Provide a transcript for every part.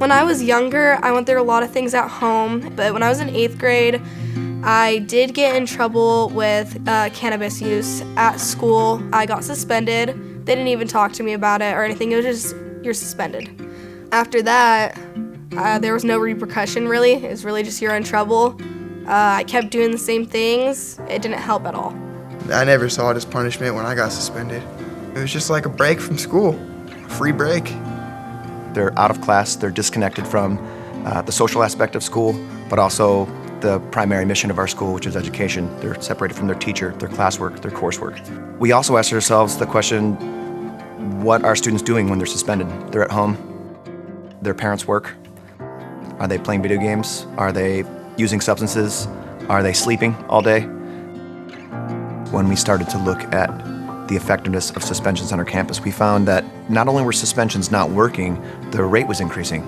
When I was younger, I went through a lot of things at home, but when I was in 8th grade, I did get in trouble with cannabis use at school. I got suspended. They didn't even talk to me about it or anything. It was just, you're suspended. After that, there was no repercussion really. It was really just you're in trouble. I kept doing the same things. It didn't help at all. I never saw it as punishment when I got suspended. It was just like a break from school, a free break. They're out of class, they're disconnected from the social aspect of school, but also the primary mission of our school, which is education. They're separated from their teacher, their classwork, their coursework. We also ask ourselves the question, what are students doing when they're suspended? They're at home, their parents work. Are they playing video games? Are they using substances? Are they sleeping all day? When we started to look at the effectiveness of suspensions on our campus, we found that not only were suspensions not working, the rate was increasing.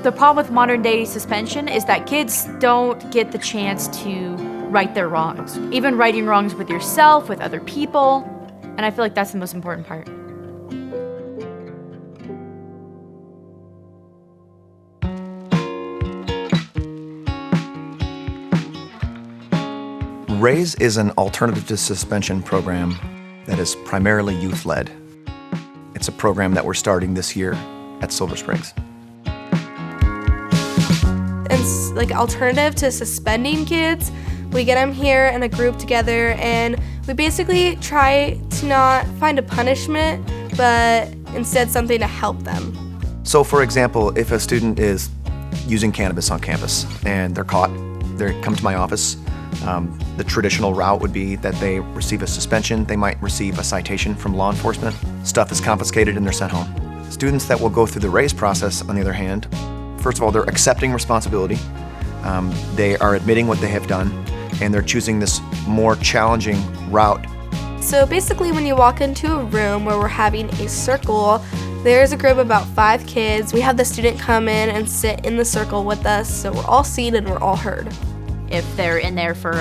The problem with modern day suspension is that kids don't get the chance to right their wrongs. Even righting wrongs with yourself, with other people, and I feel like that's the most important part. RAISE is an alternative to suspension program that is primarily youth-led. It's a program that we're starting this year at Silver Springs. It's like alternative to suspending kids. We get them here in a group together and we basically try to not find a punishment, but instead something to help them. So for example, if a student is using cannabis on campus and they're caught, they come to my office. The traditional route would be that they receive a suspension, they might receive a citation from law enforcement, stuff is confiscated and they're sent home. Students that will go through the RAISE process, on the other hand, first of all, they're accepting responsibility, they are admitting what they have done, and they're choosing this more challenging route. So basically when you walk into a room where we're having a circle, there's a group of about 5 kids. We have the student come in and sit in the circle with us, so we're all seen and we're all heard. If they're in there for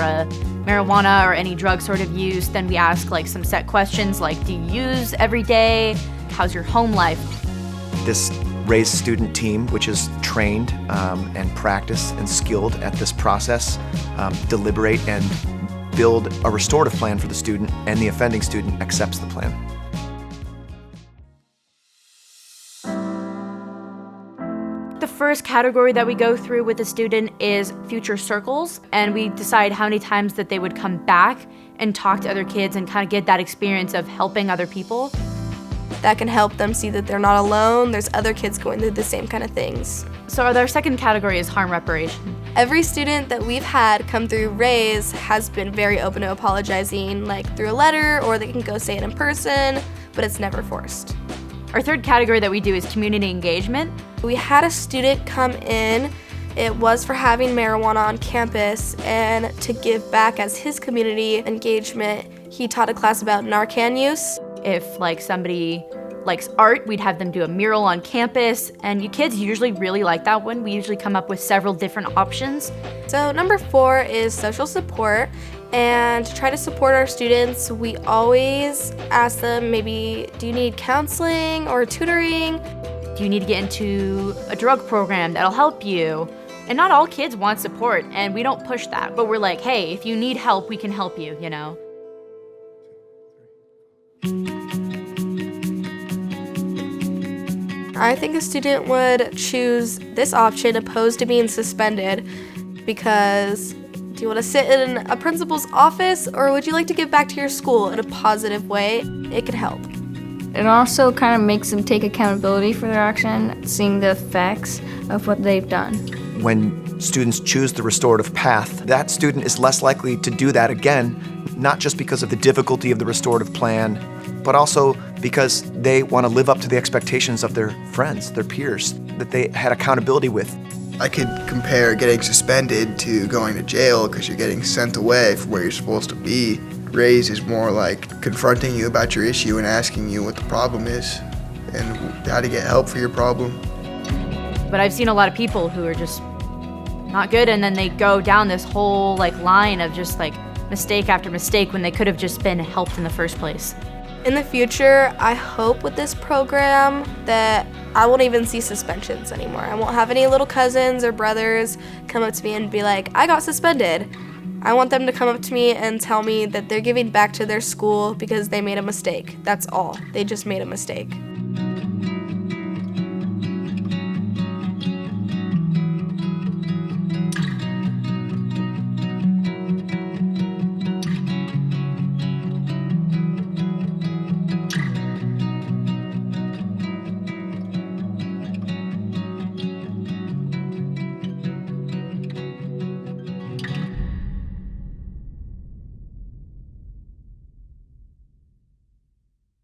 marijuana or any drug sort of use, then we ask like some set questions like, do you use every day? How's your home life? This RAISE student team, which is trained and practiced and skilled at this process, deliberate and build a restorative plan for the student, and the offending student accepts the plan. The first category that we go through with the student is future circles, and we decide how many times that they would come back and talk to other kids and kind of get that experience of helping other people. That can help them see that they're not alone, there's other kids going through the same kind of things. So our second category is harm reparation. Every student that we've had come through RAISE has been very open to apologizing, like through a letter, or they can go say it in person, but it's never forced. Our third category that we do is community engagement. We had a student come in, it was for having marijuana on campus, and to give back as his community engagement, he taught a class about Narcan use. If like somebody likes art, we'd have them do a mural on campus, and you kids usually really like that one. We usually come up with several different options. So number 4 is social support. And to try to support our students, we always ask them, maybe, do you need counseling or tutoring? Do you need to get into a drug program that'll help you? And not all kids want support, and we don't push that, but we're like, hey, if you need help, we can help you, you know? I think a student would choose this option opposed to being suspended because do you want to sit in a principal's office, or would you like to give back to your school in a positive way? It could help. It also kind of makes them take accountability for their action, seeing the effects of what they've done. When students choose the restorative path, that student is less likely to do that again, not just because of the difficulty of the restorative plan, but also because they want to live up to the expectations of their friends, their peers, that they had accountability with. I could compare getting suspended to going to jail because you're getting sent away from where you're supposed to be. RAISE is more like confronting you about your issue and asking you what the problem is and how to get help for your problem. But I've seen a lot of people who are just not good, and then they go down this whole like line of just like mistake after mistake when they could have just been helped in the first place. In the future, I hope with this program that I won't even see suspensions anymore. I won't have any little cousins or brothers come up to me and be like, I got suspended. I want them to come up to me and tell me that they're giving back to their school because they made a mistake. That's all. They just made a mistake.